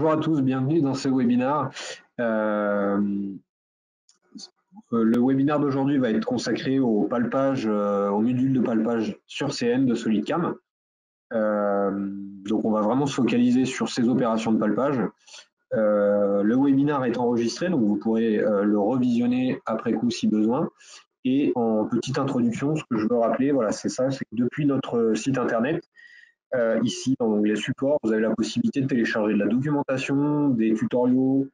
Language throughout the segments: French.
Bonjour à tous, bienvenue dans ce webinaire. Le webinaire d'aujourd'hui va être consacré au palpage, au module de palpage sur CN de SolidCam. Donc on va vraiment se focaliser sur ces opérations de palpage. Le webinaire est enregistré, donc vous pourrez le revisionner après coup si besoin. Et en petite introduction, ce que je veux rappeler, voilà, c'est ça, c'est que depuis notre site internet, ici, dans l'onglet support, vous avez la possibilité de télécharger de la documentation, des tutoriaux,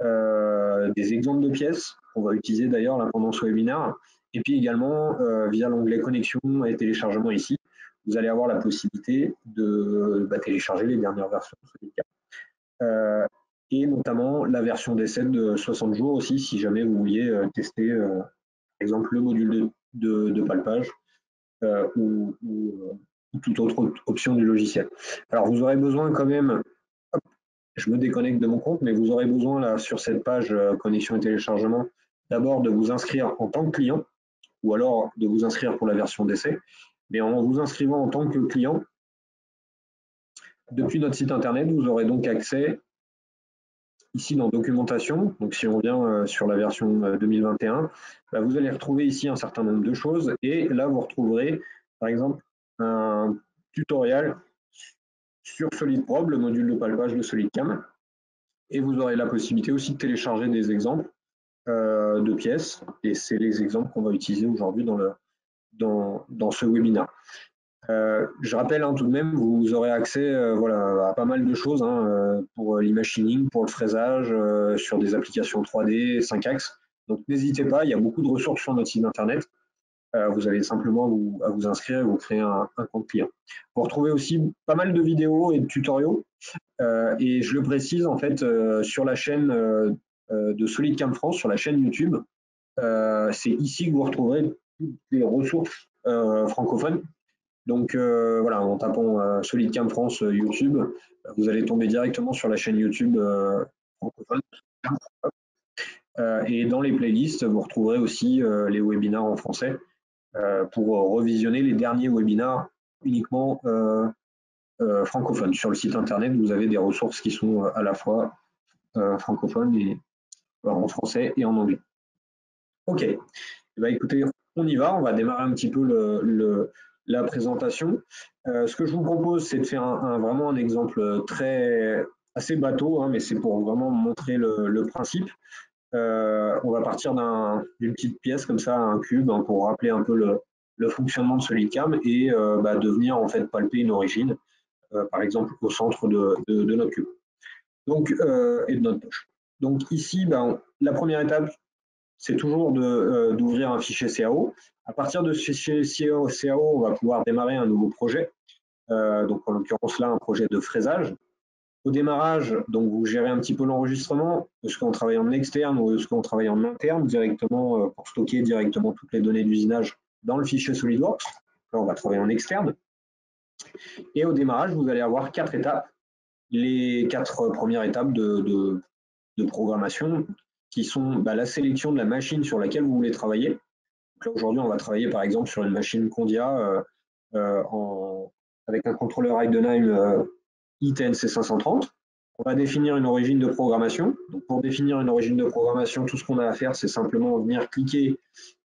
des exemples de pièces qu'on va utiliser d'ailleurs là, pendant ce webinaire. Et puis également, via l'onglet connexion et téléchargement ici, vous allez avoir la possibilité de télécharger les dernières versions de SolidCam. Et notamment la version d'essai de 60 jours aussi, si jamais vous vouliez tester, par exemple, le module de palpage ou toute autre option du logiciel. Alors, vous aurez besoin quand même, hop, je me déconnecte de mon compte, mais vous aurez besoin là sur cette page connexion et téléchargement, d'abord de vous inscrire en tant que client, ou alors de vous inscrire pour la version d'essai. Mais en vous inscrivant en tant que client, depuis notre site internet, vous aurez donc accès ici dans documentation. Donc si on vient sur la version 2021, vous allez retrouver ici un certain nombre de choses et là vous retrouverez par exemple un tutoriel sur SolidProbe, le module de palpage de SolidCam, et vous aurez la possibilité aussi de télécharger des exemples de pièces, et c'est les exemples qu'on va utiliser aujourd'hui dans ce webinaire. Je rappelle tout de même, vous aurez accès à pas mal de choses pour l'imagining, pour le fraisage, sur des applications 3D, 5 axes. Donc n'hésitez pas, il y a beaucoup de ressources sur notre site internet. Vous avez simplement à vous inscrire et vous créer un compte client. Vous retrouvez aussi pas mal de vidéos et de tutoriaux. Et je le précise, en fait, sur la chaîne de SolidCam France, sur la chaîne YouTube, c'est ici que vous retrouverez toutes les ressources francophones. Donc voilà, en tapant SolidCam France YouTube, vous allez tomber directement sur la chaîne YouTube francophone. Et dans les playlists, vous retrouverez aussi les webinaires en français pour revisionner les derniers webinaires uniquement francophones. Sur le site internet, vous avez des ressources qui sont à la fois francophones et en français et en anglais. Ok, écoutez, on y va, on va démarrer un petit peu la présentation. Ce que je vous propose, c'est de faire vraiment un exemple assez bateau, mais c'est pour vraiment montrer le principe. On va partir d'une petite pièce comme ça, un cube, pour rappeler un peu le fonctionnement de SolidCam et de venir en fait palper une origine, par exemple au centre de notre cube. Donc, et de notre poche. Donc ici, la première étape, c'est toujours d'ouvrir un fichier CAO. À partir de ce fichier CAO, on va pouvoir démarrer un nouveau projet. Donc en l'occurrence là, un projet de fraisage. Au démarrage, donc vous gérez un petit peu l'enregistrement. Est-ce qu'on travaille en externe ou est-ce qu'on travaille en interne directement pour stocker directement toutes les données d'usinage dans le fichier SolidWorks. Là, on va travailler en externe. Et au démarrage, vous allez avoir 4 étapes. Les 4 premières étapes de programmation qui sont la sélection de la machine sur laquelle vous voulez travailler. Aujourd'hui, on va travailler par exemple sur une machine Condia avec un contrôleur Heidenheim ITNC 530. On va définir une origine de programmation. Donc, pour définir une origine de programmation, tout ce qu'on a à faire, c'est simplement venir cliquer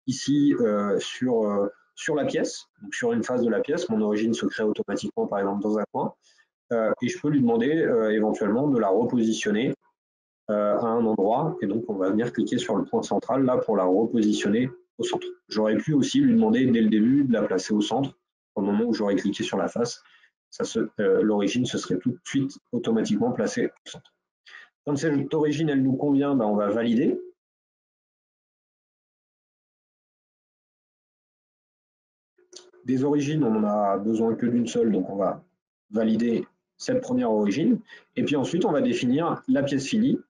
ici sur la pièce, donc sur une phase de la pièce. Mon origine se crée automatiquement, par exemple, dans un coin. Et je peux lui demander éventuellement de la repositionner à un endroit. Et donc, on va venir cliquer sur le point central là pour la repositionner au centre. J'aurais pu aussi lui demander dès le début de la placer au centre. Au moment où j'aurais cliqué sur la face, l'origine se serait tout de suite automatiquement placée au centre. Quand cette origine elle nous convient, on va valider. Des origines, on n'en a besoin que d'une seule, donc on va valider cette première origine. Et puis ensuite, on va définir la pièce finie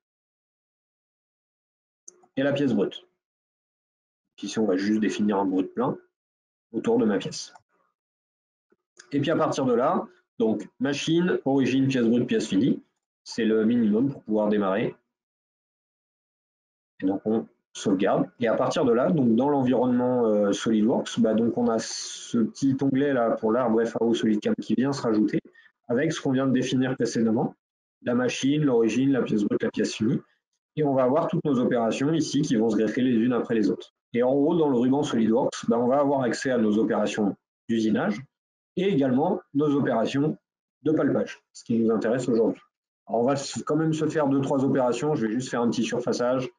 et la pièce brute. Ici, on va juste définir un brut plein autour de ma pièce. Et puis à partir de là, donc machine, origine, pièce brute, pièce finie, c'est le minimum pour pouvoir démarrer. Et donc on sauvegarde. Et à partir de là, donc dans l'environnement SolidWorks, donc on a ce petit onglet là pour l'arbre FAO SolidCam qui vient se rajouter avec ce qu'on vient de définir précédemment. la machine, l'origine, la pièce brute, la pièce finie. Et on va avoir toutes nos opérations ici qui vont se greffer les unes après les autres. Et en haut, dans le ruban SolidWorks, on va avoir accès à nos opérations d'usinage et également nos opérations de palpage, ce qui nous intéresse aujourd'hui. On va quand même se faire 2-3 opérations. Je vais juste faire un petit surfaçage,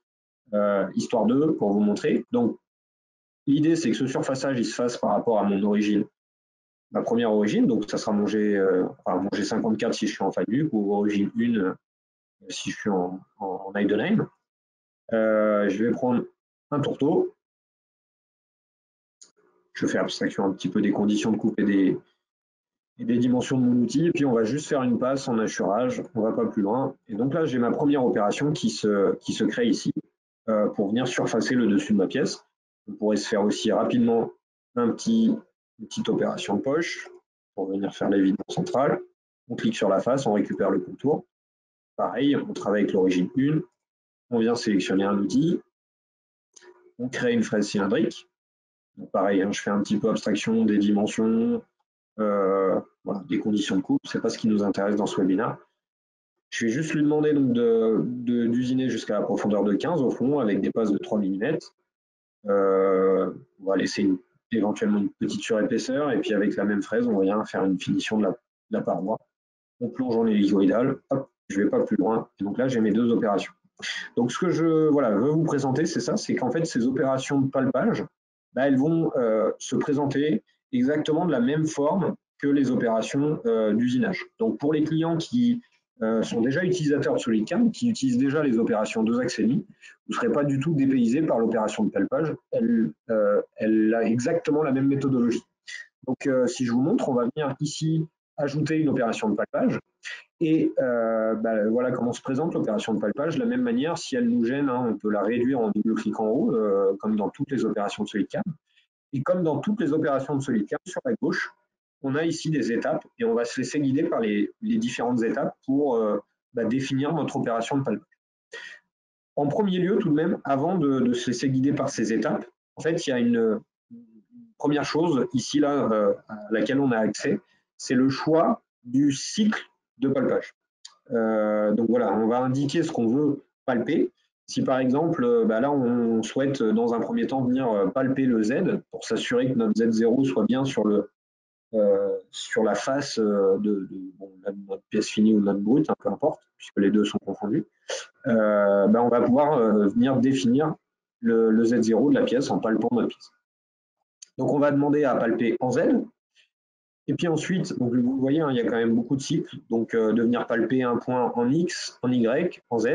histoire de, pour vous montrer. Donc, l'idée, c'est que ce surfaçage, il se fasse par rapport à mon origine, ma première origine. Donc, ça sera mon G54 si je suis en FADUC ou origine 1 si je suis en Heidenheim. Je vais prendre un tourteau. Je fais abstraction un petit peu des conditions de coupe et des dimensions de mon outil. Et puis, on va juste faire une passe en assurage. On ne va pas plus loin. Et donc là, j'ai ma première opération qui se crée ici pour venir surfacer le dessus de ma pièce. On pourrait se faire aussi rapidement une petite opération de poche pour venir faire l'évidement central. On clique sur la face, on récupère le contour. Pareil, on travaille avec l'origine 1. On vient sélectionner un outil. On crée une fraise cylindrique. Donc pareil, hein, je fais un petit peu abstraction des dimensions, voilà, des conditions de coupe. Ce n'est pas ce qui nous intéresse dans ce webinaire. Je vais juste lui demander donc d'usiner jusqu'à la profondeur de 15 au fond avec des passes de 3 mm. On va laisser éventuellement une petite surépaisseur et puis avec la même fraise, on vient faire une finition de la paroi. On plonge en hélicoïdal, hop, je ne vais pas plus loin. Et donc là, j'ai mes deux opérations. Donc ce que je veux vous présenter, c'est ça, c'est qu'en fait, ces opérations de palpage, elles vont se présenter exactement de la même forme que les opérations d'usinage. Donc pour les clients qui sont déjà utilisateurs de SolidCAM, qui utilisent déjà les opérations 2 axes et demi, vous ne serez pas du tout dépaysé par l'opération de palpage. Elle a exactement la même méthodologie. Donc si je vous montre, on va venir ici ajouter une opération de palpage. Et voilà comment se présente l'opération de palpage. De la même manière, si elle nous gêne, hein, on peut la réduire en double-clic en haut, comme dans toutes les opérations de SolidCAM. Et comme dans toutes les opérations de SolidCAM, sur la gauche, on a ici des étapes et on va se laisser guider par les différentes étapes pour définir notre opération de palpage. En premier lieu, tout de même, avant de se laisser guider par ces étapes, en fait, il y a une première chose ici, là, à laquelle on a accès, c'est le choix du cycle de palpage. Donc voilà, on va indiquer ce qu'on veut palper. Si par exemple, là, on souhaite dans un premier temps venir palper le Z pour s'assurer que notre Z0 soit bien sur la face de notre pièce finie ou notre brute, hein, peu importe, puisque les deux sont confondus, on va pouvoir venir définir le Z0 de la pièce en palpant notre pièce. Donc on va demander à palper en Z. Et puis ensuite, donc vous voyez, hein, il y a quand même beaucoup de cycles. Donc de venir palper un point en X, en Y, en Z.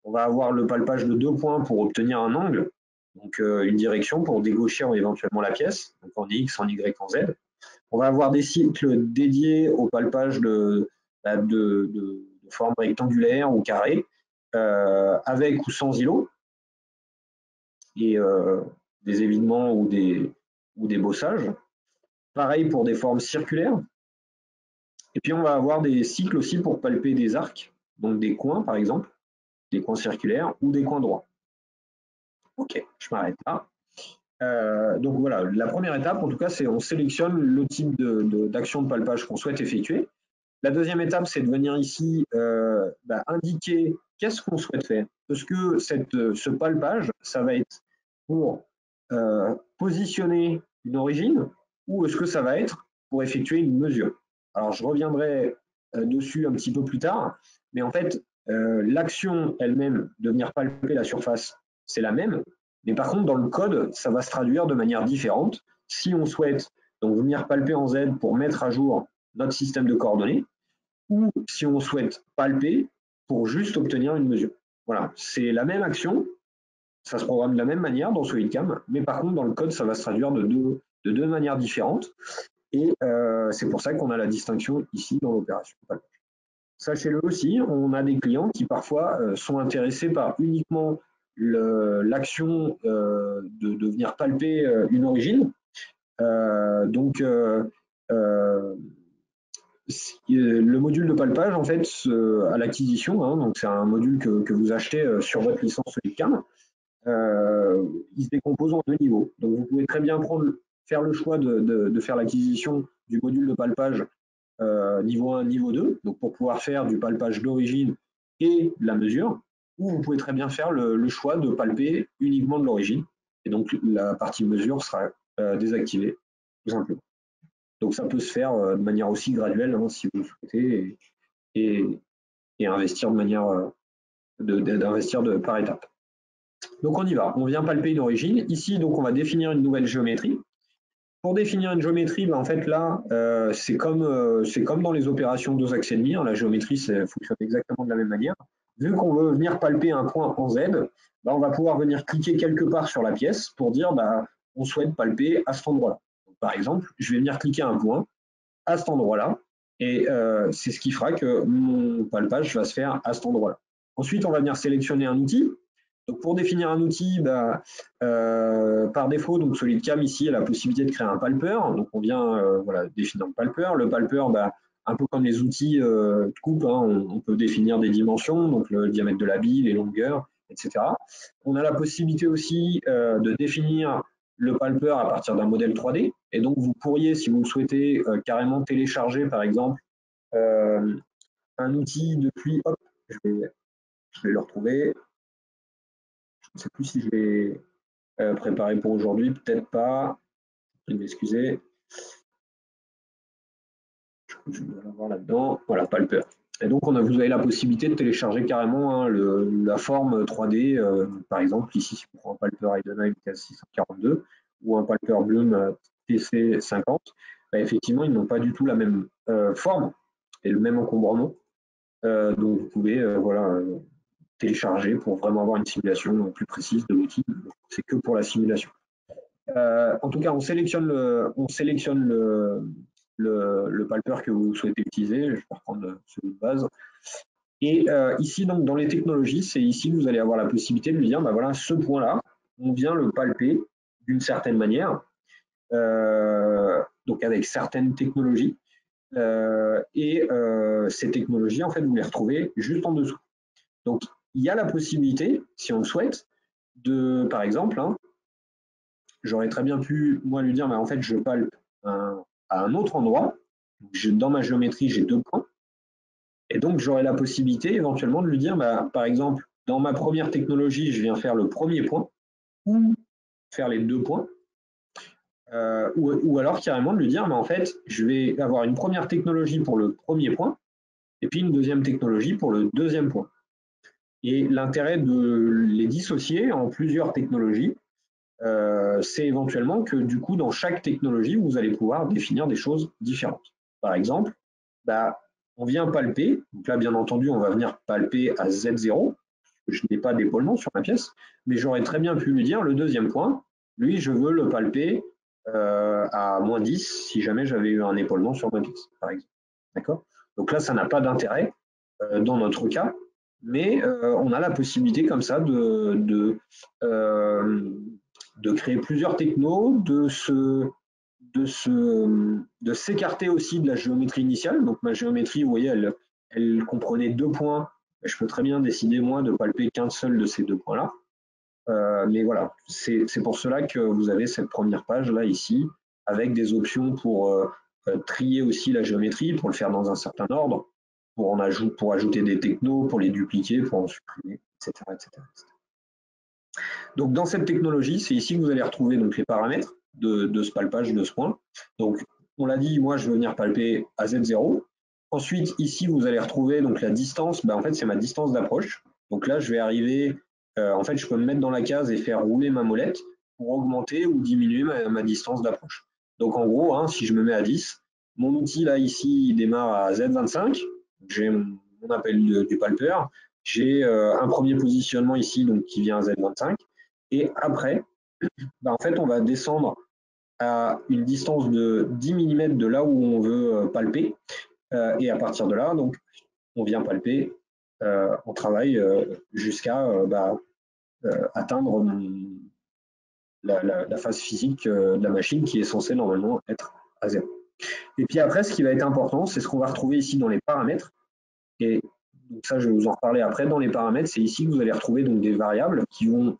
On va avoir le palpage de 2 points pour obtenir un angle, donc une direction pour dégaucher éventuellement la pièce, donc en X, en Y, en Z. On va avoir des cycles dédiés au palpage de forme rectangulaire ou carrée, avec ou sans îlot, et des évidements ou des bossages. Pareil pour des formes circulaires. Et puis on va avoir des cycles aussi pour palper des arcs, donc des coins par exemple, des coins circulaires ou des coins droits. Ok, je m'arrête là. Donc voilà, la première étape, en tout cas, c'est on sélectionne le type d'action de palpage qu'on souhaite effectuer. La deuxième étape, c'est de venir ici indiquer qu'est-ce qu'on souhaite faire. Est-ce que ce palpage, ça va être pour positionner une origine ou est-ce que ça va être pour effectuer une mesure? Alors, je reviendrai dessus un petit peu plus tard, mais en fait, l'action elle-même de venir palper la surface, c'est la même, mais par contre, dans le code, ça va se traduire de manière différente. Si on souhaite donc venir palper en Z pour mettre à jour notre système de coordonnées, ou si on souhaite palper pour juste obtenir une mesure. Voilà, c'est la même action, ça se programme de la même manière dans SolidCAM, mais par contre, dans le code, ça va se traduire de deux manières différentes. Et c'est pour ça qu'on a la distinction ici dans l'opération palpage. Sachez-le aussi, on a des clients qui parfois sont intéressés par uniquement l'action de venir palper une origine. Le module de palpage, en fait, à l'acquisition, hein, donc c'est un module que vous achetez sur votre licence SolidCAM, il se décompose en 2 niveaux. Donc vous pouvez très bien faire le choix de faire l'acquisition du module de palpage niveau 1, niveau 2, donc pour pouvoir faire du palpage d'origine et de la mesure, ou vous pouvez très bien faire le choix de palper uniquement de l'origine, et donc la partie mesure sera désactivée, tout simplement. Donc ça peut se faire de manière aussi graduelle, hein, si vous le souhaitez, et investir de manière d'investir par étapes. Donc on y va, on vient palper une origine. Ici, donc on va définir une nouvelle géométrie. Pour définir une géométrie, en fait là, c'est comme dans les opérations 2 axes et demi, hein, la géométrie fonctionne exactement de la même manière. Vu qu'on veut venir palper un point en Z, on va pouvoir venir cliquer quelque part sur la pièce pour dire on souhaite palper à cet endroit-là. Par exemple, je vais venir cliquer un point à cet endroit-là, et c'est ce qui fera que mon palpage va se faire à cet endroit-là. Ensuite, on va venir sélectionner un outil. Donc pour définir un outil, par défaut, donc SolidCam ici a la possibilité de créer un palpeur. Donc on vient définir le palpeur. Le palpeur, un peu comme les outils de coupe, hein, on peut définir des dimensions, donc le diamètre de la bille, les longueurs, etc. On a la possibilité aussi de définir le palpeur à partir d'un modèle 3D. Et donc vous pourriez, si vous le souhaitez, carrément télécharger par exemple un outil depuis, hop, je vais le retrouver. Je ne sais plus si je l'ai préparé pour aujourd'hui, peut-être pas. Je vais m'excuser. Je dois l'avoir là-dedans. Voilà, Palper. Et donc, vous avez la possibilité de télécharger carrément, hein, la forme 3D. Par exemple, ici, si on prend un Palper Heidenheim KS642 ou un Palper Bloom TC50, effectivement, ils n'ont pas du tout la même forme et le même encombrement. Donc, vous pouvez télécharger pour vraiment avoir une simulation plus précise de l'outil. C'est que pour la simulation. En tout cas, on sélectionne le palpeur que vous souhaitez utiliser. Je vais reprendre celui de base. Et ici, donc, dans les technologies, c'est ici que vous allez avoir la possibilité de lui dire, voilà, ce point-là, on vient le palper d'une certaine manière, donc avec certaines technologies. Et ces technologies, en fait, vous les retrouvez juste en dessous. Donc, il y a la possibilité, si on le souhaite, par exemple, hein, j'aurais très bien pu, moi, lui dire, en fait, je palpe à un autre endroit. Dans ma géométrie, j'ai 2 points. Et donc, j'aurais la possibilité éventuellement de lui dire, par exemple, dans ma première technologie, je viens faire le premier point, ou faire les 2 points. Ou alors carrément de lui dire, en fait, je vais avoir une première technologie pour le premier point, et puis une deuxième technologie pour le deuxième point. Et l'intérêt de les dissocier en plusieurs technologies, c'est éventuellement que du coup, dans chaque technologie, vous allez pouvoir définir des choses différentes. Par exemple, on vient palper, donc là, bien entendu, on va venir palper à Z0, je n'ai pas d'épaulement sur ma pièce, mais j'aurais très bien pu lui dire, le deuxième point, lui, je veux le palper à -10 si jamais j'avais eu un épaulement sur ma pièce, par exemple. D'accord ? Donc là, ça n'a pas d'intérêt dans notre cas, mais on a la possibilité comme ça de créer plusieurs technos, de s'écarter aussi de la géométrie initiale. Donc ma géométrie, vous voyez, elle comprenait 2 points. Je peux très bien décider, moi, de palper qu'un seul de ces 2 points-là. Mais voilà, c'est pour cela que vous avez cette première page-là, ici, avec des options pour trier aussi la géométrie, pour le faire dans un certain ordre, pour ajouter des technos, pour les dupliquer, pour en supprimer, etc., etc. Donc dans cette technologie, c'est ici que vous allez retrouver donc les paramètres de ce palpage de ce point. Donc on l'a dit, moi je veux venir palper à Z0. Ensuite, ici, vous allez retrouver donc la distance. En fait, c'est ma distance d'approche. Donc là, je vais arriver, en fait, je peux me mettre dans la case et faire rouler ma molette pour augmenter ou diminuer ma distance d'approche. Donc en gros, hein, si je me mets à 10, mon outil là, ici, il démarre à Z25. J'ai mon appel du palpeur. J'ai un premier positionnement ici donc, qui vient à Z25. Et après, en fait, on va descendre à une distance de 10 mm de là où on veut palper. Et à partir de là, donc, on vient palper, on travaille jusqu'à atteindre la phase physique de la machine qui est censée normalement être à 0. Et puis après, ce qui va être important, c'est ce qu'on va retrouver ici dans les paramètres. Et donc ça, je vais vous en reparler après. Dans les paramètres, c'est ici que vous allez retrouver donc des variables qui vont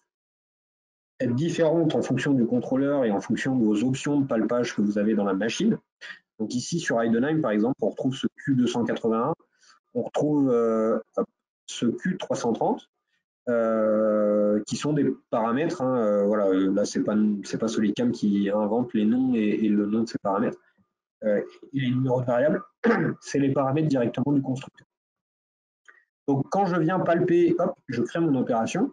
être différentes en fonction du contrôleur et en fonction de vos options de palpage que vous avez dans la machine. Donc ici, sur Heidenheim, par exemple, on retrouve ce Q281, on retrouve ce Q330, qui sont des paramètres. Hein, voilà, là, c'est pas Solidcam qui invente les noms et le nom de ces paramètres. Et les numéros de variables, c'est les paramètres directement du constructeur. Donc quand je viens palper, hop, je crée mon opération.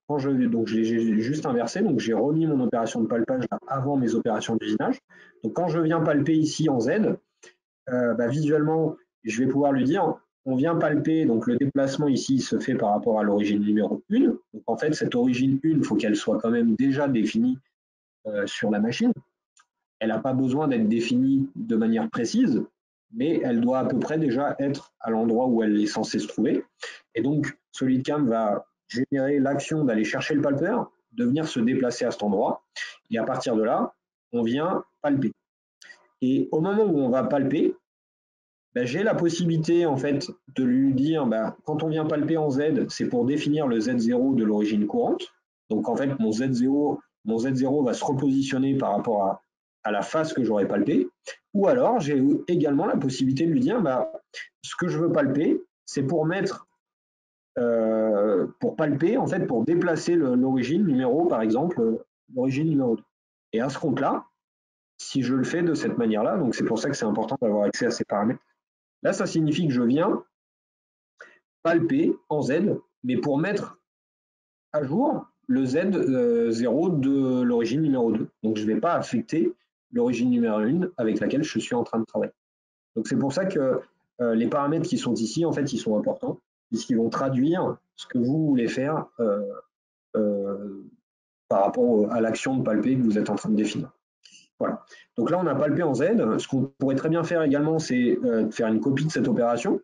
Donc j'ai juste inversé, donc j'ai remis mon opération de palpage là, avant mes opérations d'usinage. Donc quand je viens palper ici en Z, visuellement, je vais pouvoir lui dire, on vient palper, donc le déplacement ici se fait par rapport à l'origine numéro 1. Donc en fait, cette origine 1, il faut qu'elle soit quand même déjà définie sur la machine. Elle n'a pas besoin d'être définie de manière précise, mais elle doit à peu près déjà être à l'endroit où elle est censée se trouver. Et donc, SolidCam va générer l'action d'aller chercher le palpeur, de venir se déplacer à cet endroit, et à partir de là, on vient palper. Et au moment où on va palper, j'ai la possibilité en fait de lui dire, quand on vient palper en Z, c'est pour définir le Z0 de l'origine courante. Donc en fait, mon Z0 va se repositionner par rapport à la face que j'aurais palpée. Ou alors, j'ai également la possibilité de lui dire, ce que je veux palper, c'est pour mettre, pour palper, en fait, pour déplacer l'origine numéro, par exemple, l'origine numéro 2. Et à ce compte-là, si je le fais de cette manière-là, donc c'est pour ça que c'est important d'avoir accès à ces paramètres. Là, ça signifie que je viens palper en Z, mais pour mettre à jour le Z0 de l'origine numéro 2. Donc, je ne vais pas affecter l'origine numéro 1 avec laquelle je suis en train de travailler. Donc, c'est pour ça que les paramètres qui sont ici, en fait, ils sont importants, puisqu'ils vont traduire ce que vous voulez faire par rapport à l'action de palper que vous êtes en train de définir. Voilà. Donc là, on a palpé en Z. Ce qu'on pourrait très bien faire également, c'est de faire une copie de cette opération.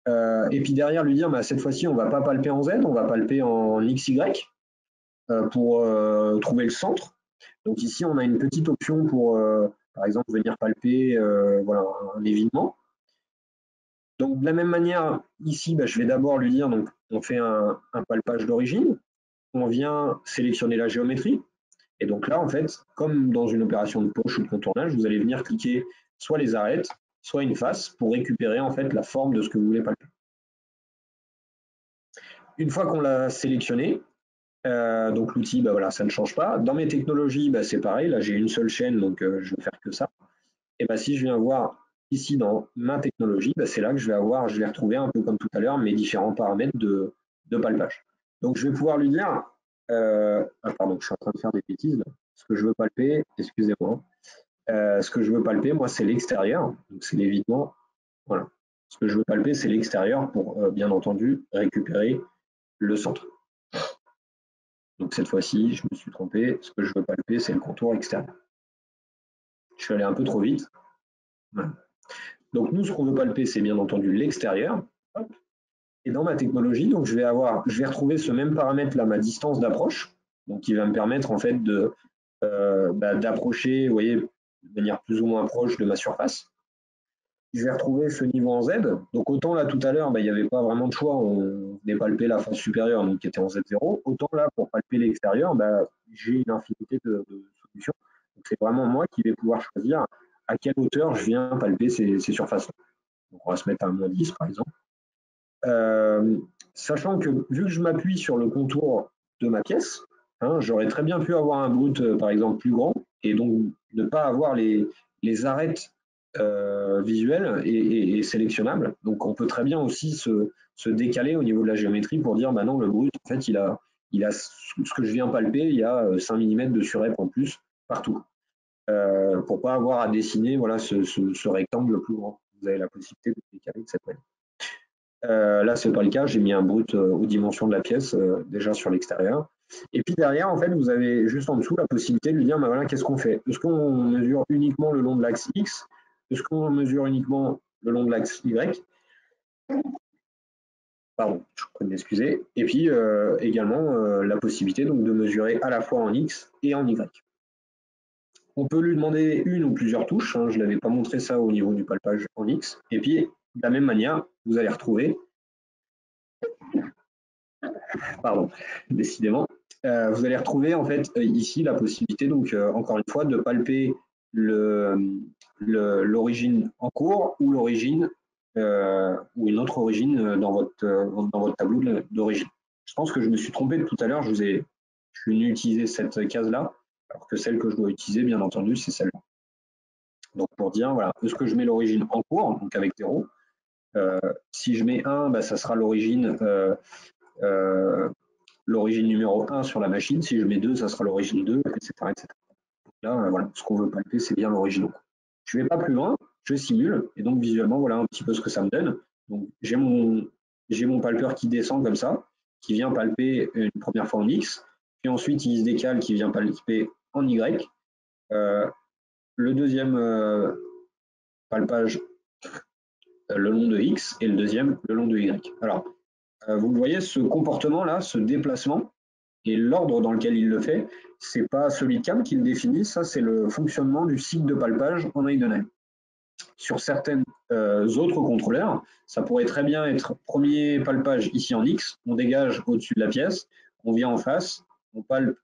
Et puis derrière, lui dire, cette fois-ci, on ne va pas palper en Z, on va palper en XY pour trouver le centre. Donc ici, on a une petite option pour, par exemple, venir palper voilà, un évidement. Donc de la même manière, ici, je vais d'abord lui dire, donc, on fait un palpage d'origine, on vient sélectionner la géométrie. Et donc là, en fait, comme dans une opération de poche ou de contournage, vous allez venir cliquer soit les arêtes, soit une face pour récupérer en fait la forme de ce que vous voulez palper. Une fois qu'on l'a sélectionné, donc l'outil, voilà, ça ne change pas. Dans mes technologies, c'est pareil. Là, j'ai une seule chaîne, donc je vais faire que ça. Et si je viens voir ici dans ma technologie, c'est là que je vais retrouver un peu comme tout à l'heure mes différents paramètres de palpage. Donc je vais pouvoir lui dire, pardon, je suis en train de faire des bêtises là. Ce que je veux palper, excusez-moi. Ce que je veux palper, moi, c'est l'extérieur. Donc c'est l'évitement. Voilà. Ce que je veux palper, c'est l'extérieur pour, bien entendu, récupérer le centre. Donc cette fois-ci, je me suis trompé. Ce que je veux palper, c'est le contour extérieur. Je suis allé un peu trop vite. Voilà. Donc nous, ce qu'on veut palper, c'est bien entendu l'extérieur. Et dans ma technologie, donc je vais retrouver ce même paramètre là, ma distance d'approche, donc qui va me permettre en fait d'approcher, vous voyez, de manière plus ou moins proche de ma surface. Je vais retrouver ce niveau en Z. Donc autant là tout à l'heure, il n'y avait pas vraiment de choix, on venait palper la face supérieure, donc qui était en Z0. Autant là, pour palper l'extérieur, j'ai une infinité de solutions. Donc c'est vraiment moi qui vais pouvoir choisir à quelle hauteur je viens palper ces surfaces-là. Donc on va se mettre à -10 par exemple. Sachant que vu que je m'appuie sur le contour de ma pièce, j'aurais très bien pu avoir un brut par exemple plus grand et donc ne pas avoir les arêtes visuelles et sélectionnables. Donc on peut très bien aussi se décaler au niveau de la géométrie pour dire non, le brut en fait il a ce que je viens palper, il y a 5 mm de surrep en plus partout. Pour pas avoir à dessiner voilà, ce rectangle le plus grand. Vous avez la possibilité de décaler de cette manière. Là, ce n'est pas le cas, j'ai mis un brut aux dimensions de la pièce déjà sur l'extérieur. Et puis derrière, en fait, vous avez juste en dessous la possibilité de lui dire, voilà, qu'est-ce qu'on fait? Est-ce qu'on mesure uniquement le long de l'axe X? Est-ce qu'on mesure uniquement le long de l'axe Y? Pardon, je vous prie de m'excuser. Et puis également la possibilité donc, de mesurer à la fois en X et en Y. On peut lui demander une ou plusieurs touches, je ne l'avais pas montré ça au niveau du palpage en X. Et puis, de la même manière, vous allez retrouver pardon, décidément. Vous allez retrouver en fait ici la possibilité, donc encore une fois, de palper l'origine en cours ou l'origine ou une autre origine dans votre tableau d'origine. Je pense que je me suis trompé tout à l'heure, je suis venu utiliser cette case-là, alors que celle que je dois utiliser, bien entendu, c'est celle-là. Donc pour dire, voilà, est-ce que je mets l'origine en cours, donc avec 0. Si je mets 1, bah, ça sera l'origine numéro 1 sur la machine. Si je mets 2, ça sera l'origine 2, etc. etc. Donc là, voilà, ce qu'on veut palper, c'est bien l'origine. Je ne vais pas plus loin, je simule, et donc visuellement, voilà un petit peu ce que ça me donne. Donc j'ai mon palpeur qui descend comme ça, qui vient palper une première fois en X, puis ensuite il se décale, qui vient palper en Y. Le deuxième palpage le long de X et le deuxième le long de Y. Alors, vous voyez ce comportement-là, ce déplacement, et l'ordre dans lequel il le fait, ce n'est pas SolidCAM qui le définit, ça c'est le fonctionnement du cycle de palpage en Heidenheim. Sur certains autres contrôleurs, ça pourrait très bien être premier palpage ici en X, on dégage au-dessus de la pièce, on vient en face, on palpe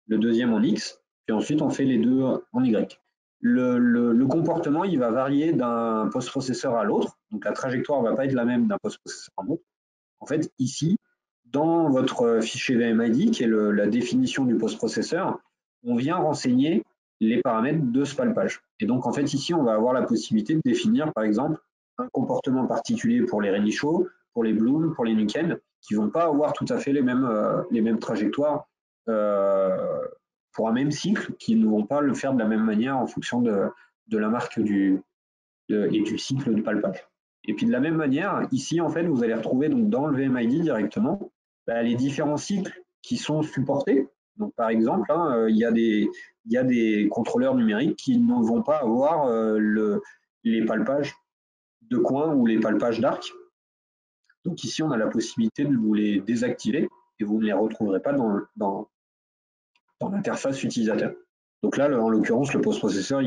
le deuxième en X, puis ensuite on fait les deux en Y. Le comportement, il va varier d'un post-processeur à l'autre, donc la trajectoire ne va pas être la même d'un post-processeur à l'autre. En fait, ici, dans votre fichier VMID, qui est la définition du post-processeur, on vient renseigner les paramètres de ce palpage. Et donc, en fait, ici, on va avoir la possibilité de définir, par exemple, un comportement particulier pour les Renichaux, pour les Bloom, pour les Nuken, qui ne vont pas avoir tout à fait les mêmes trajectoires pour un même cycle, qui ne vont pas le faire de la même manière en fonction de la marque et du cycle de palpage. Et puis de la même manière, ici, en fait, vous allez retrouver donc, dans le VMID directement les différents cycles qui sont supportés. Donc, par exemple, hein, il y a des contrôleurs numériques qui ne vont pas avoir les palpages de coin ou les palpages d'arc. Donc ici, on a la possibilité de vous les désactiver et vous ne les retrouverez pas dans l'interface utilisateur. Donc là, en l'occurrence, le post-processeur,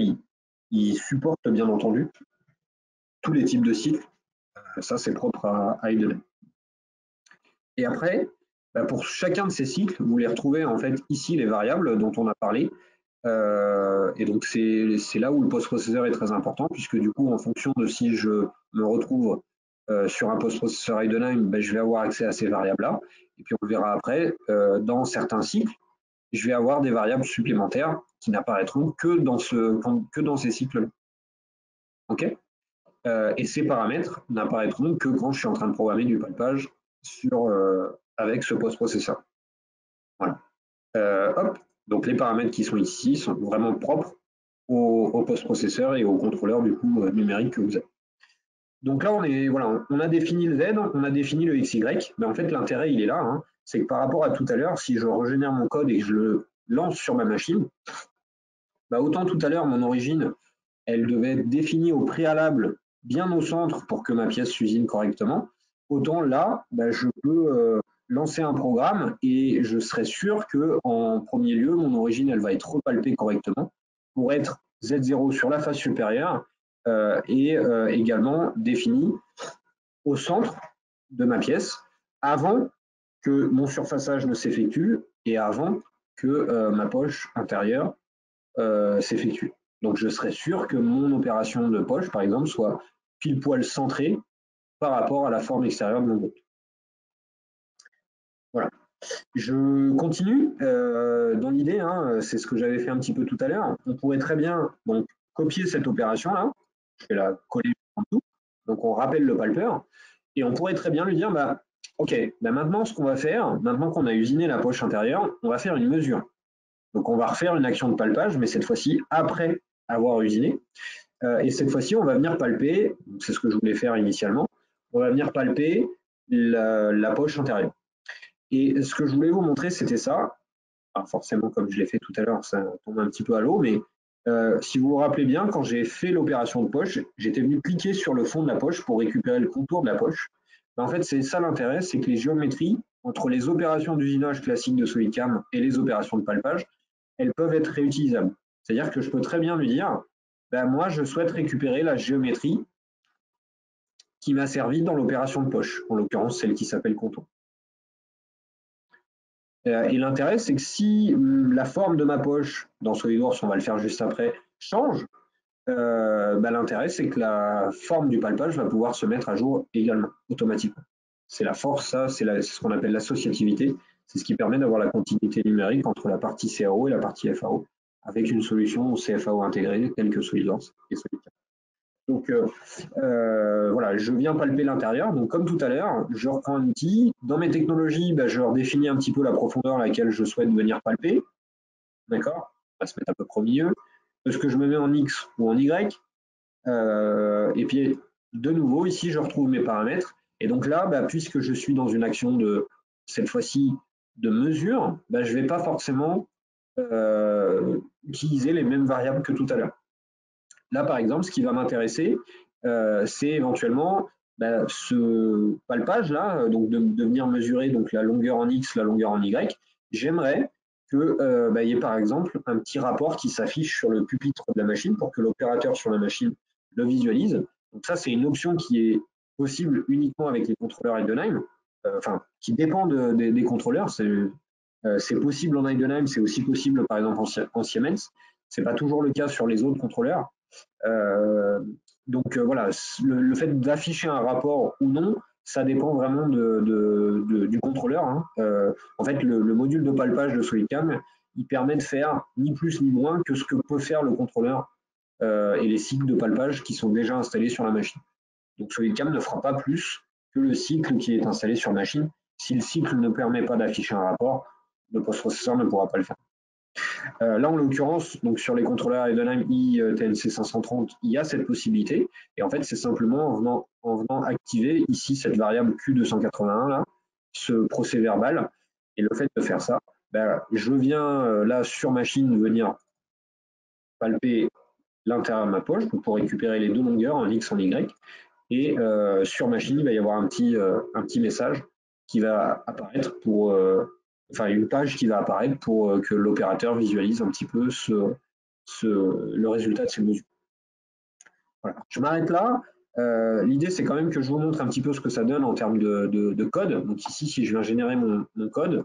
il supporte bien entendu tous les types de cycles. Ça, c'est propre à Heidelberg. Et après, pour chacun de ces cycles, vous les retrouvez en fait ici les variables dont on a parlé. Et donc c'est là où le post-processeur est très important, puisque du coup, en fonction de si je me retrouve sur un post-processeur Heidenheim, je vais avoir accès à ces variables-là. Et puis on le verra après, dans certains cycles, je vais avoir des variables supplémentaires qui n'apparaîtront que dans ces cycles-là. OK ? Et ces paramètres n'apparaîtront que quand je suis en train de programmer du palpage avec ce post-processeur. Voilà. Hop. Donc les paramètres qui sont ici sont vraiment propres au post-processeur et au contrôleur du coup numérique que vous avez. Donc là, on a défini le Z, on a défini le XY, mais en fait l'intérêt il est là, hein, c'est que par rapport à tout à l'heure, si je régénère mon code et que je le lance sur ma machine, autant tout à l'heure mon origine, elle devait être définie au préalable bien au centre pour que ma pièce s'usine correctement, autant là, je peux lancer un programme et je serai sûr que en premier lieu, mon origine, elle va être repalpée correctement pour être Z0 sur la face supérieure et également définie au centre de ma pièce avant que mon surfaçage ne s'effectue et avant que ma poche intérieure s'effectue. Donc je serai sûr que mon opération de poche, par exemple, soit pile poil centrée par rapport à la forme extérieure de mon groupe. Voilà. Je continue dans l'idée, hein, c'est ce que j'avais fait un petit peu tout à l'heure. On pourrait très bien donc, copier cette opération-là, je vais la coller en dessous, donc on rappelle le palpeur, et on pourrait très bien lui dire, ok, maintenant ce qu'on va faire, maintenant qu'on a usiné la poche intérieure, on va faire une mesure. Donc on va refaire une action de palpage, mais cette fois-ci après avoir usiné. Et cette fois-ci, on va venir palper, c'est ce que je voulais faire initialement, on va venir palper la poche intérieure. Et ce que je voulais vous montrer, c'était ça. Alors forcément, comme je l'ai fait tout à l'heure, ça tombe un petit peu à l'eau, mais si vous vous rappelez bien, quand j'ai fait l'opération de poche, j'étais venu cliquer sur le fond de la poche pour récupérer le contour de la poche. En fait, c'est ça l'intérêt, c'est que les géométries entre les opérations d'usinage classiques de SolidCAM et les opérations de palpage, elles peuvent être réutilisables. C'est-à-dire que je peux très bien lui dire, moi, je souhaite récupérer la géométrie qui m'a servi dans l'opération de poche, en l'occurrence celle qui s'appelle contour. Et l'intérêt, c'est que si la forme de ma poche, dans SolidWorks, on va le faire juste après, change, l'intérêt, c'est que la forme du palpage va pouvoir se mettre à jour également, automatiquement. C'est la force, ça, c'est ce qu'on appelle l'associativité. C'est ce qui permet d'avoir la continuité numérique entre la partie CRO et la partie FAO, avec une solution CFAO intégrée telle que SolidWorks et SolidCAM. Donc voilà, je viens palper l'intérieur. Donc comme tout à l'heure, je reprends un outil. Dans mes technologies, je redéfinis un petit peu la profondeur à laquelle je souhaite venir palper. D'accord? On va se mettre à peu près au milieu. Est-ce que je me mets en X ou en Y? Et puis, de nouveau, ici, je retrouve mes paramètres. Et donc là, puisque je suis dans une action de, cette fois-ci, de mesure, je ne vais pas forcément utiliser les mêmes variables que tout à l'heure. Là, par exemple, ce qui va m'intéresser, c'est éventuellement ce palpage-là, donc de venir mesurer donc, la longueur en X, la longueur en Y. J'aimerais qu'il y ait par exemple un petit rapport qui s'affiche sur le pupitre de la machine pour que l'opérateur sur la machine le visualise. Donc ça, c'est une option qui est possible uniquement avec les contrôleurs Heidenheim, qui dépend des contrôleurs. C'est possible en Heidenheim, c'est aussi possible par exemple en Siemens. Ce n'est pas toujours le cas sur les autres contrôleurs. Voilà, le fait d'afficher un rapport ou non, ça dépend vraiment du contrôleur. Hein. En fait, le module de palpage de SolidCAM, il permet de faire ni plus ni moins que ce que peut faire le contrôleur et les cycles de palpage qui sont déjà installés sur la machine. Donc SolidCAM ne fera pas plus que le cycle qui est installé sur la machine. Si le cycle ne permet pas d'afficher un rapport, le post-processeur ne pourra pas le faire. Là, en l'occurrence, donc sur les contrôleurs Heidenheim i-TNC 530, il y a cette possibilité. Et en fait, c'est simplement en venant activer ici cette variable Q281, là, ce procès verbal. Et le fait de faire ça, je viens là sur machine venir palper l'intérieur de ma poche pour récupérer les deux longueurs, en X, en Y. Et sur machine, il va y avoir un petit message qui va apparaître pour une page qui va apparaître pour que l'opérateur visualise un petit peu le résultat de ses mesures. Voilà. Je m'arrête là. L'idée, c'est quand même que je vous montre un petit peu ce que ça donne en termes de code. Donc ici, si je viens générer mon code,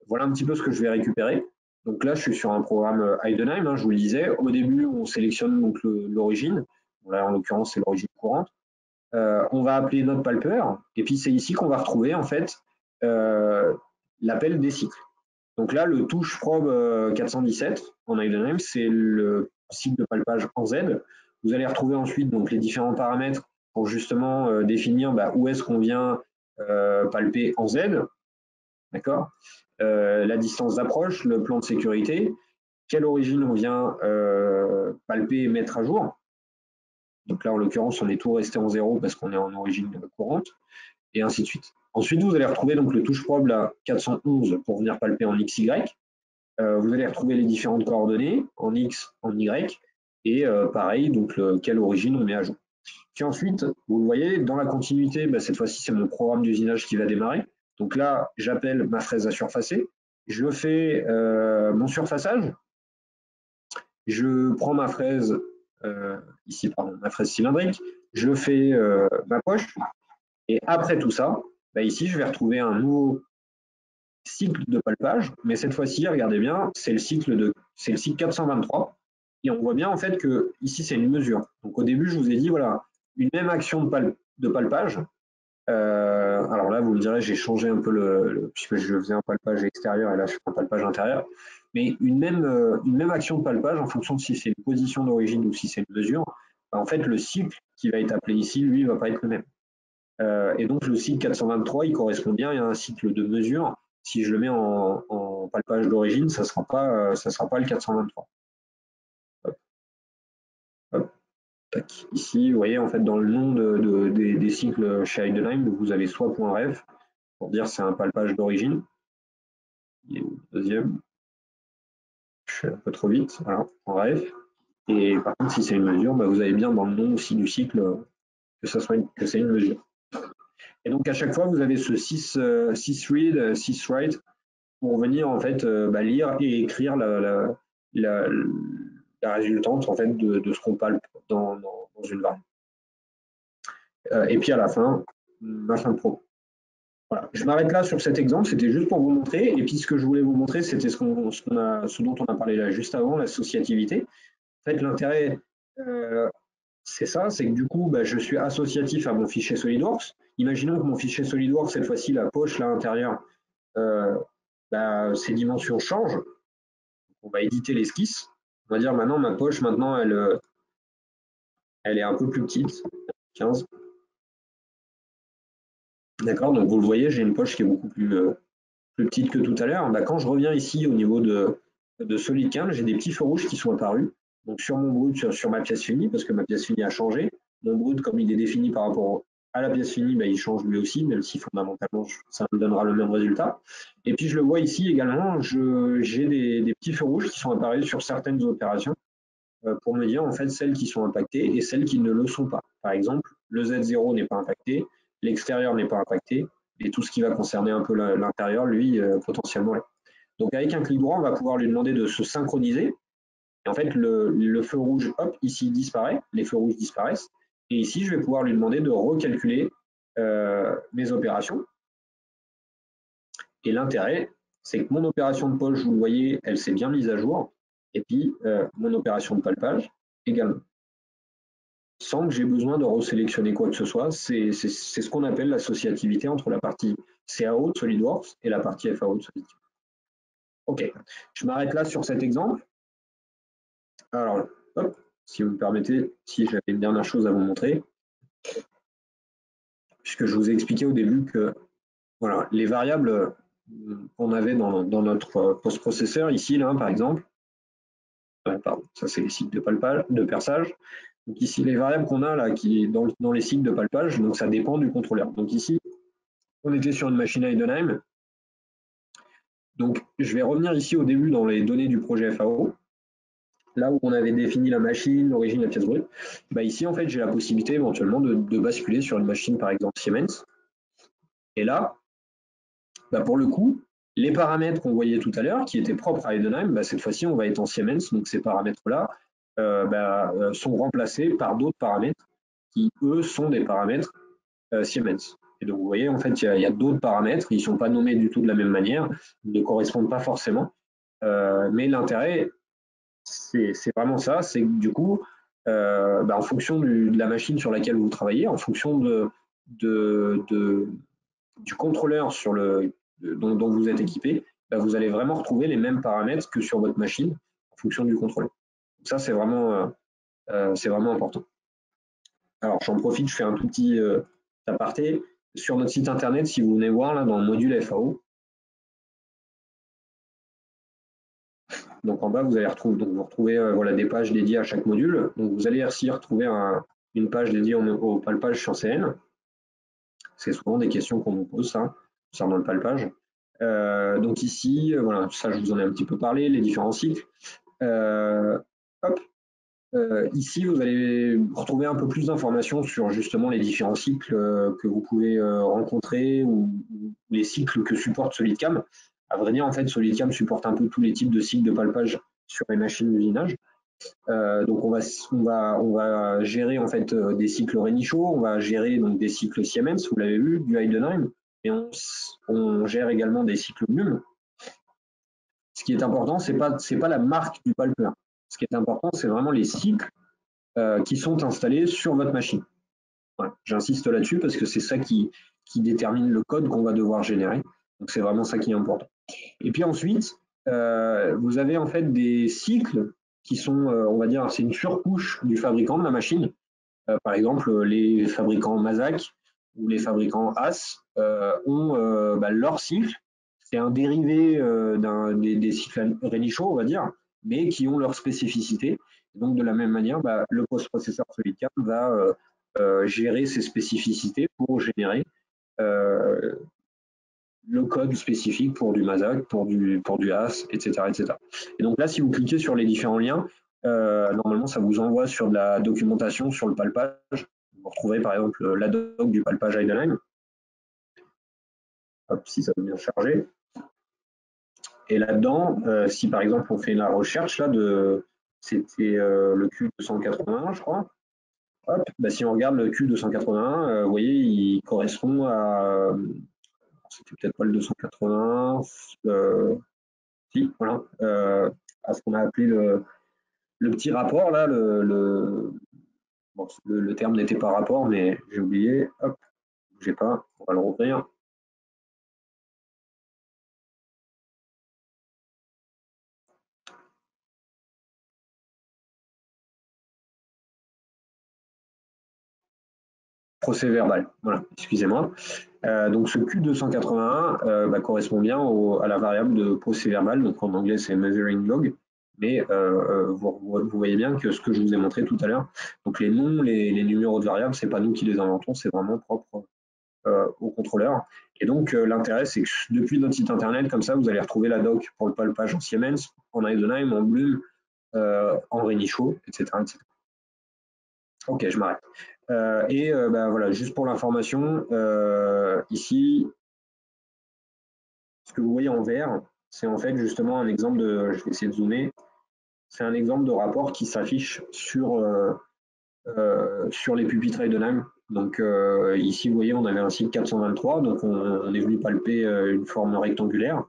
voilà un petit peu ce que je vais récupérer. Donc là, je suis sur un programme Heidenheim, hein, je vous le disais. Au début, on sélectionne donc l'origine. Là, en l'occurrence, c'est l'origine courante. On va appeler notre palpeur, et puis c'est ici qu'on va retrouver en fait l'appel des cycles. Donc là, le touche probe 417 en Heidenheim, c'est le cycle de palpage en Z. Vous allez retrouver ensuite donc les différents paramètres pour justement définir où est-ce qu'on vient palper en Z, d'accord, la distance d'approche, le plan de sécurité, quelle origine on vient palper et mettre à jour. Donc là, en l'occurrence, on est tout resté en 0 parce qu'on est en origine courante, et ainsi de suite. Ensuite, vous allez retrouver donc le touche probe là, 411 pour venir palper en XY. Vous allez retrouver les différentes coordonnées en X, en Y, et pareil, donc quelle origine on met à jour. Puis ensuite, vous le voyez, dans la continuité, cette fois-ci, c'est mon programme d'usinage qui va démarrer. Donc là, j'appelle ma fraise à surfacer. Je fais mon surfaçage. Je prends ma fraise, ici, pardon, ma fraise cylindrique. Je fais ma poche. Et après tout ça, ici, je vais retrouver un nouveau cycle de palpage, mais cette fois-ci, regardez bien, c'est le cycle 423. Et on voit bien en fait que ici, c'est une mesure. Donc au début, je vous ai dit, voilà, une même action de palpage. Alors là, vous me direz, j'ai changé un peu puisque je faisais un palpage extérieur et là, je fais un palpage intérieur. Mais une même action de palpage, en fonction de si c'est une position d'origine ou si c'est une mesure, en fait, le cycle qui va être appelé ici, lui, ne va pas être le même. Et donc, le cycle 423, il correspond bien à un cycle de mesure. Si je le mets en palpage d'origine, ça ne sera pas le 423. Hop. Hop. Tac. Ici, vous voyez, en fait, dans le nom des cycles chez Heidenheim, vous avez soit .ref, pour dire c'est un palpage d'origine. Deuxième. Je fais un peu trop vite. Voilà, .ref. Et par contre, si c'est une mesure, vous avez bien dans le nom aussi du cycle que c'est une mesure. Et donc à chaque fois, vous avez ce 6 read, 6 write pour venir en fait lire et écrire la résultante en fait de ce qu'on palpe dans une variable. Et puis à la fin, ma fin de propos. Voilà. Je m'arrête là sur cet exemple, c'était juste pour vous montrer. Et puis ce que je voulais vous montrer, c'était ce dont on a parlé là juste avant, l'associativité. En fait, l'intérêt, c'est ça, c'est que du coup, je suis associatif à mon fichier SolidWorks. Imaginons que mon fichier SolidWorks, cette fois-ci, la poche là, à l'intérieur, ses dimensions changent. On va éditer l'esquisse. On va dire maintenant, ma poche, maintenant, elle est un peu plus petite, 15. D'accord, donc vous le voyez, j'ai une poche qui est beaucoup plus petite que tout à l'heure. Quand je reviens ici au niveau de SolidCam, j'ai des petits feux rouges qui sont apparus. Donc sur mon brut, sur ma pièce finie, parce que ma pièce finie a changé. Mon brut, comme il est défini par rapport à la pièce finie, il change lui aussi, même si fondamentalement, ça me donnera le même résultat. Et puis je le vois ici également, j'ai des petits feux rouges qui sont apparus sur certaines opérations pour me dire en fait celles qui sont impactées et celles qui ne le sont pas. Par exemple, le Z0 n'est pas impacté, l'extérieur n'est pas impacté, et tout ce qui va concerner un peu l'intérieur, lui, potentiellement l'est. Donc avec un clic droit, on va pouvoir lui demander de se synchroniser. Et en fait, le feu rouge, hop, ici, il disparaît, les feux rouges disparaissent. Et ici, je vais pouvoir lui demander de recalculer mes opérations. Et l'intérêt, c'est que mon opération de poche, vous le voyez, elle s'est bien mise à jour. Et puis, mon opération de palpage également. Sans que j'ai besoin de resélectionner quoi que ce soit. C'est ce qu'on appelle l'associativité entre la partie CAO de SolidWorks et la partie FAO de SolidWorks. Ok, je m'arrête là sur cet exemple. Alors, hop, si vous me permettez, si j'avais une dernière chose à vous montrer, puisque je vous ai expliqué au début que voilà, les variables qu'on avait dans notre post-processeur, ici, là, par exemple, pardon, ça c'est les cycles de palpage, de perçage. Donc ici, les variables qu'on a là, qui est dans les cycles de palpage, donc ça dépend du contrôleur. Donc ici, on était sur une machine Heidenheim. Donc je vais revenir ici au début dans les données du projet FAO. Là où on avait défini la machine, l'origine, la pièce brute, ici, en fait, j'ai la possibilité éventuellement de basculer sur une machine, par exemple, Siemens. Et là, pour le coup, les paramètres qu'on voyait tout à l'heure, qui étaient propres à Heidenheim, cette fois-ci, on va être en Siemens. Donc, ces paramètres-là sont remplacés par d'autres paramètres qui, eux, sont des paramètres Siemens. Et donc, vous voyez, en fait, il y a d'autres paramètres. Ils ne sont pas nommés du tout de la même manière. Ils ne correspondent pas forcément. Mais l'intérêt, c'est vraiment ça, c'est que du coup, en fonction de la machine sur laquelle vous travaillez, en fonction du contrôleur dont vous êtes équipé, vous allez vraiment retrouver les mêmes paramètres que sur votre machine en fonction du contrôleur. Donc ça, c'est vraiment important. Alors, j'en profite, je fais un tout petit aparté. Sur notre site internet, si vous venez voir là dans le module FAO, donc en bas, vous allez retrouver, donc vous retrouvez voilà, des pages dédiées à chaque module. Donc vous allez aussi retrouver une page dédiée au palpage sur CN. C'est souvent des questions qu'on nous pose, ça, concernant le palpage. Donc ici, voilà, ça je vous en ai un petit peu parlé, les différents cycles. Hop, ici, vous allez retrouver un peu plus d'informations sur justement les différents cycles que vous pouvez rencontrer ou les cycles que supporte SolidCam. À vrai dire, en fait, SolidCam supporte un peu tous les types de cycles de palpage sur les machines d'usinage. Donc on va gérer en fait des cycles Renichaux, on va gérer donc des cycles Siemens, vous l'avez vu, du Heidenheim, et on gère également des cycles NUM. Ce qui est important, c'est pas la marque du palpeur. Ce qui est important, c'est vraiment les cycles qui sont installés sur votre machine. Voilà. J'insiste là-dessus parce que c'est ça qui détermine le code qu'on va devoir générer. Donc c'est vraiment ça qui est important. Et puis ensuite, vous avez en fait des cycles qui sont, on va dire, c'est une surcouche du fabricant de la machine. Par exemple, les fabricants Mazak ou les fabricants As ont leur cycle. C'est un dérivé des cycles Renichaux, on va dire, mais qui ont leur spécificité. Donc, de la même manière, le post-processeur SolidCam va gérer ces spécificités pour générer le code spécifique pour du Mazak, pour du AS, etc., etc. Et donc là, si vous cliquez sur les différents liens, normalement, ça vous envoie sur de la documentation sur le palpage. Vous retrouverez par exemple la doc du palpage Heidenheim. Hop, si ça veut bien charger. Et là-dedans, si par exemple on fait la recherche là c'était le Q281, je crois. Hop, si on regarde le Q281, vous voyez, il correspond à, c'était peut-être pas le 281, si, voilà, à ce qu'on a appelé le petit rapport là, bon, le terme n'était pas rapport, mais j'ai oublié. Hop, bougez pas, on va le rouvrir. Procès verbal, voilà, excusez-moi. Donc ce Q281 correspond bien à la variable de procès verbal, donc en anglais c'est measuring log, mais vous voyez bien que ce que je vous ai montré tout à l'heure, donc les noms, les numéros de variables, c'est pas nous qui les inventons, c'est vraiment propre au contrôleur. Et donc l'intérêt c'est que depuis notre site internet, comme ça vous allez retrouver la doc pour le palpage en Siemens, en Heidenheim, en Bloom, en Renichaux, etc., etc. Ok, je m'arrête. Voilà, juste pour l'information, ici, ce que vous voyez en vert, c'est en fait justement un exemple de, je vais essayer de zoomer, c'est un exemple de rapport qui s'affiche sur les pupitres Heidenheim. Donc ici, vous voyez, on avait un site 423, donc on est venu palper une forme rectangulaire.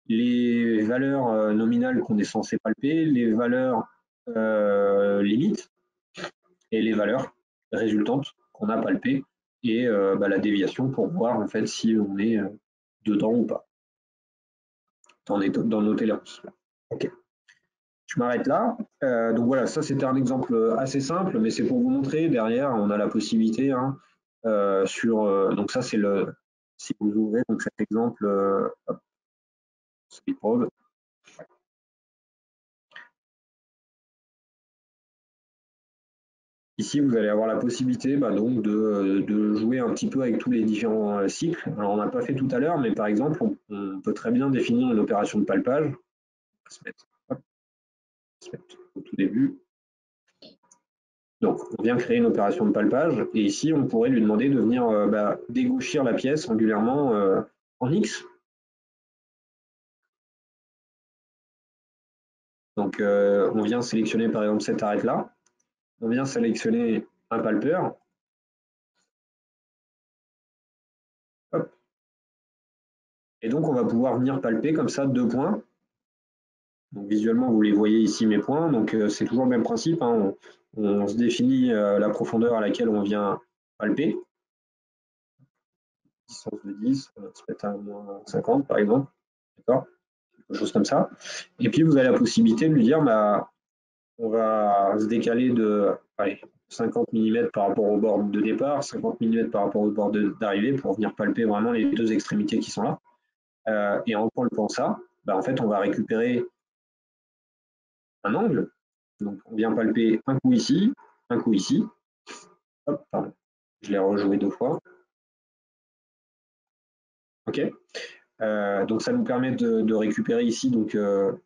Les valeurs nominales qu'on est censé palper, les valeurs limites, et les valeurs résultantes qu'on a palpées et la déviation pour voir en fait si on est dedans ou pas dans nos tolérances. Ok, je m'arrête là. Donc voilà, ça c'était un exemple assez simple, mais c'est pour vous montrer derrière, on a la possibilité hein, donc ça c'est le si vous ouvrez donc cet exemple SpeedProbe. Ici, vous allez avoir la possibilité donc de jouer un petit peu avec tous les différents cycles. Alors, on n'a pas fait tout à l'heure, mais par exemple, on peut très bien définir une opération de palpage. On va se mettre au tout début. Donc, on vient créer une opération de palpage, et ici, on pourrait lui demander de venir dégauchir la pièce angulairement en X. Donc, on vient sélectionner par exemple cette arête-là. On vient sélectionner un palpeur. Hop. Et donc, on va pouvoir venir palper comme ça 2 points. Donc, visuellement, vous les voyez ici mes points. Donc c'est toujours le même principe. Hein. On se définit la profondeur à laquelle on vient palper. Distance de 10, on va se mettre à moins 50 par exemple. D'accord, quelque chose comme ça. Et puis vous avez la possibilité de lui dire on va se décaler de 50 mm par rapport au bord de départ, 50 mm par rapport au bord d'arrivée pour venir palper vraiment les deux extrémités qui sont là. Et en palpant ça, en fait, on va récupérer un angle. Donc, on vient palper un coup ici, un coup ici. Hop, pardon. Je l'ai rejoué 2 fois. OK. Donc, ça nous permet de récupérer ici donc, une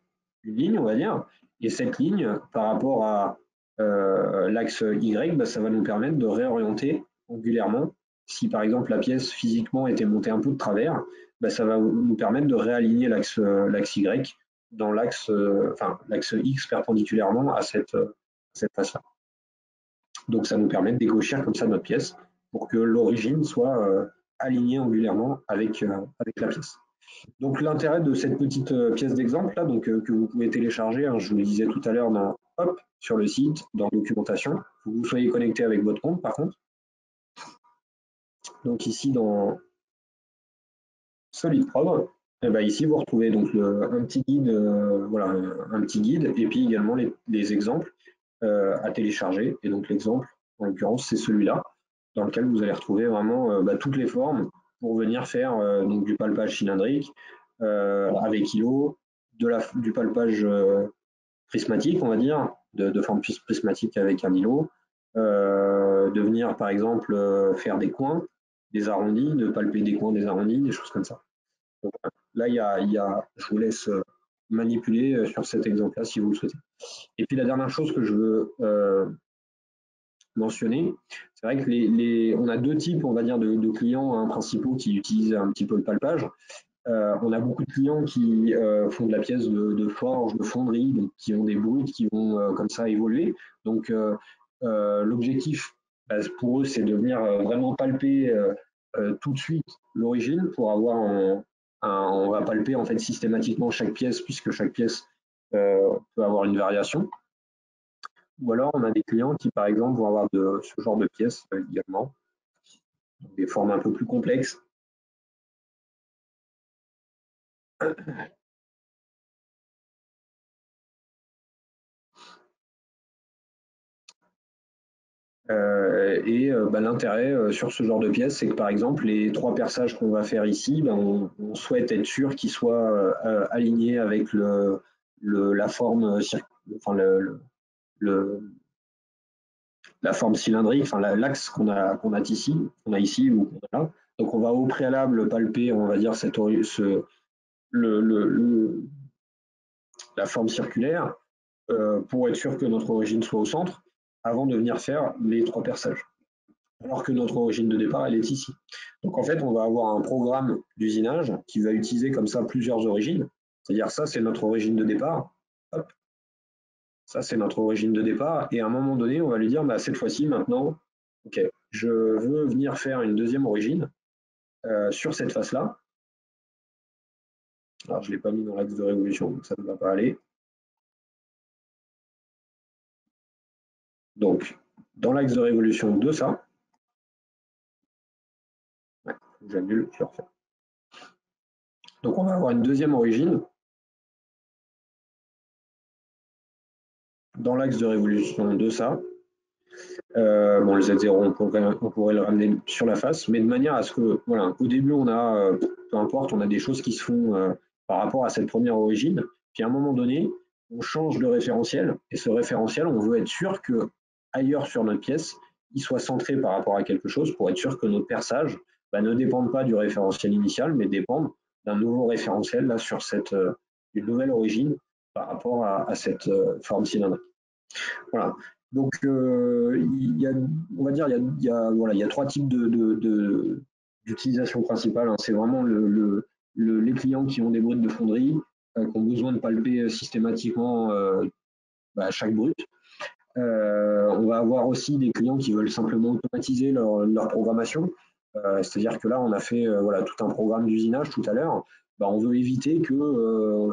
ligne, on va dire. Et cette ligne, par rapport à l'axe Y, ça va nous permettre de réorienter angulairement. Si par exemple la pièce physiquement était montée un peu de travers, ça va nous permettre de réaligner l'axe Y dans l'axe X perpendiculairement à cette face-là. Donc ça nous permet de dégauchir comme ça notre pièce pour que l'origine soit alignée angulairement avec la pièce. Donc l'intérêt de cette petite pièce d'exemple là, que vous pouvez télécharger, hein, je vous le disais tout à l'heure sur le site, dans documentation, il faut que vous soyez connecté avec votre compte par contre. Donc ici dans SolidProbe, ici vous retrouvez donc un petit guide, un petit guide, et puis également les exemples à télécharger. Et donc l'exemple, en l'occurrence, c'est celui-là, dans lequel vous allez retrouver vraiment toutes les formes pour venir faire donc du palpage cylindrique avec îlot, du palpage prismatique, on va dire, de forme prismatique avec un îlot, de venir par exemple faire des coins, des arrondis, de palper des coins, des arrondis, des choses comme ça. Donc, là, je vous laisse manipuler sur cet exemple-là si vous le souhaitez. Et puis la dernière chose que je veux mentionner, c'est vrai que on a 2 types, on va dire, de clients hein, principaux qui utilisent un petit peu le palpage. On a beaucoup de clients qui font de la pièce de forge, de fonderie, donc qui ont des brutes qui vont comme ça évoluer. Donc l'objectif pour eux, c'est de venir vraiment palper tout de suite l'origine pour avoir on va palper en fait systématiquement chaque pièce puisque chaque pièce peut avoir une variation. Ou alors, on a des clients qui, par exemple, vont avoir ce genre de pièces également, des formes un peu plus complexes. L'intérêt sur ce genre de pièces, c'est que par exemple, les 3 perçages qu'on va faire ici, on souhaite être sûr qu'ils soient alignés avec la forme, enfin, la forme cylindrique, enfin l'axe qu'on a ici ou qu'on a là. Donc on va au préalable palper, on va dire, le, la forme circulaire pour être sûr que notre origine soit au centre avant de venir faire les 3 perçages. Alors que notre origine de départ, elle est ici. Donc en fait, on va avoir un programme d'usinage qui va utiliser comme ça plusieurs origines. C'est-à-dire ça, c'est notre origine de départ. Hop, ça, c'est notre origine de départ. Et à un moment donné, on va lui dire, bah, cette fois-ci, maintenant, ok, je veux venir faire une deuxième origine sur cette face-là. Alors, je ne l'ai pas mis dans l'axe de révolution, donc ça ne va pas aller. Donc, dans l'axe de révolution de ça, ouais, j'annule, je refais. Donc, on va avoir une deuxième origine dans l'axe de révolution de ça. Le Z0, on pourrait le ramener sur la face, mais de manière à ce que, voilà, au début, on a, peu importe, on a des choses qui se font par rapport à cette première origine, puis à un moment donné, on change de référentiel, et ce référentiel, on veut être sûr que ailleurs sur notre pièce, il soit centré par rapport à quelque chose pour être sûr que nos perçages ne dépendent pas du référentiel initial, mais dépendent d'un nouveau référentiel là, sur une nouvelle origine par rapport à cette forme cylindrique. Voilà. Donc, on va dire, il y a 3 types d'utilisation principale. Hein. C'est vraiment les clients qui ont des brutes de fonderie, qui ont besoin de palper systématiquement chaque brute. On va avoir aussi des clients qui veulent simplement automatiser leur programmation. C'est-à-dire que là, on a fait tout un programme d'usinage tout à l'heure. On veut éviter que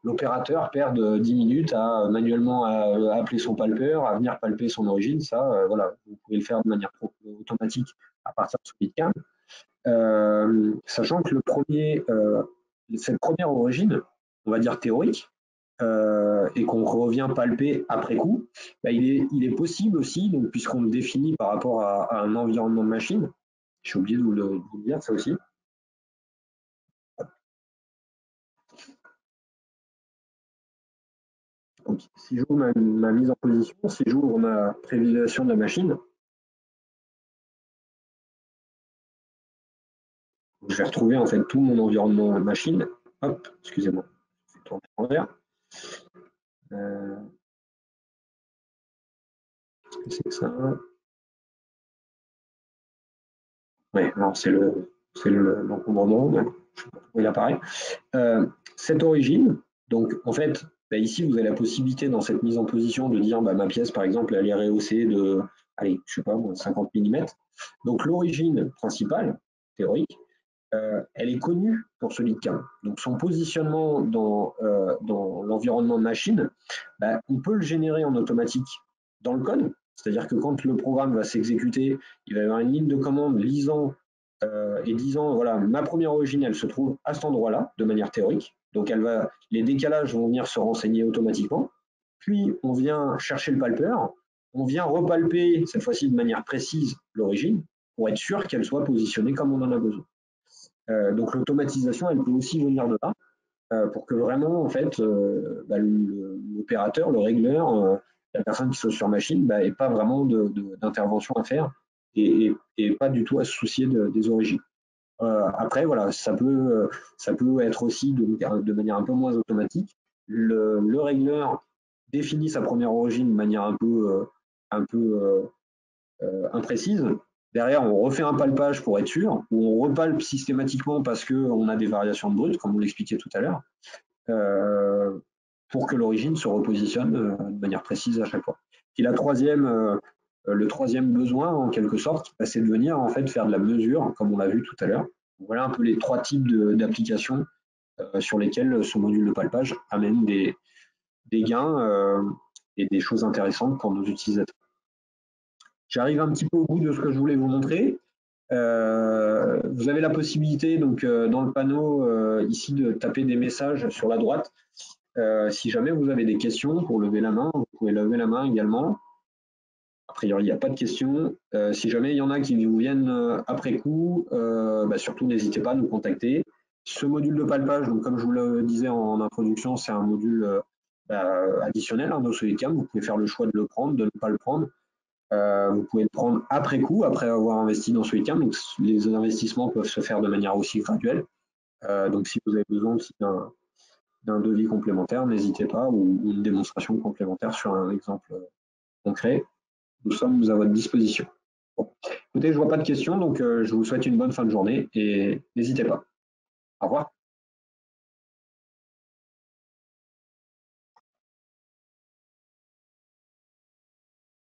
l'opérateur perde 10 minutes à manuellement appeler son palpeur, à venir palper son origine. Ça, vous pouvez le faire de manière automatique à partir de SolidCAM. Sachant que cette première origine, on va dire théorique, et qu'on revient palper après coup, il est possible aussi, donc, puisqu'on le définit par rapport à un environnement de machine, j'ai oublié de vous le dire ça aussi. Donc, si j'ouvre ma mise en position, si j'ouvre ma prévisualisation de la machine, je vais retrouver en fait tout mon environnement machine. Hop, excusez-moi, je vais tourner en l'envers. Qu'est-ce que c'est que ça? Oui, alors c'est l'encombrement, donc je sais pas pourquoi il apparaît. Cette origine, donc en fait, ici vous avez la possibilité dans cette mise en position de dire ma pièce par exemple elle est rehaussée de, allez, je sais pas, 50 mm. Donc l'origine principale, théorique, elle est connue pour SolidCAM. Donc son positionnement dans l'environnement de machine, on peut le générer en automatique dans le code. C'est-à-dire que quand le programme va s'exécuter, il va y avoir une ligne de commande lisant et disant voilà, ma première origine, elle se trouve à cet endroit-là, de manière théorique. Donc les décalages vont venir se renseigner automatiquement. Puis on vient chercher le palpeur, on vient repalper, cette fois-ci de manière précise, l'origine, pour être sûr qu'elle soit positionnée comme on en a besoin. Donc l'automatisation, elle peut aussi venir de là, pour que vraiment, en fait, l'opérateur, le régleur, la personne qui soit sur machine, n'ait pas vraiment d'intervention à faire et pas du tout à se soucier des origines. Après, voilà, ça peut être aussi de manière un peu moins automatique. Le régleur définit sa première origine de manière un peu imprécise. Derrière, on refait un palpage pour être sûr, ou on repalpe systématiquement parce qu'on a des variations de brut, comme vous l'expliquiez tout à l'heure, pour que l'origine se repositionne de manière précise à chaque fois. Et le troisième besoin, en quelque sorte, c'est de venir en fait faire de la mesure, comme on l'a vu tout à l'heure. Voilà un peu les 3 types d'applications sur lesquelles ce module de palpage amène des gains et des choses intéressantes pour nos utilisateurs. J'arrive un petit peu au bout de ce que je voulais vous montrer. Vous avez la possibilité, donc, dans le panneau ici, de taper des messages sur la droite. Si jamais vous avez des questions, pour lever la main, vous pouvez lever la main également. A priori, il n'y a pas de questions. Si jamais il y en a qui vous viennent après coup, surtout n'hésitez pas à nous contacter. Ce module de palpage, donc comme je vous le disais en introduction, c'est un module additionnel à nos Solidcam. Vous pouvez faire le choix de le prendre, de ne pas le prendre. Vous pouvez le prendre après coup, après avoir investi dans Solidcam. Donc les investissements peuvent se faire de manière aussi graduelle. Donc si vous avez besoin aussi d'un devis complémentaire, n'hésitez pas, ou une démonstration complémentaire sur un exemple concret. Nous sommes à votre disposition. Bon. Écoutez, je ne vois pas de questions, donc je vous souhaite une bonne fin de journée et n'hésitez pas. Au revoir.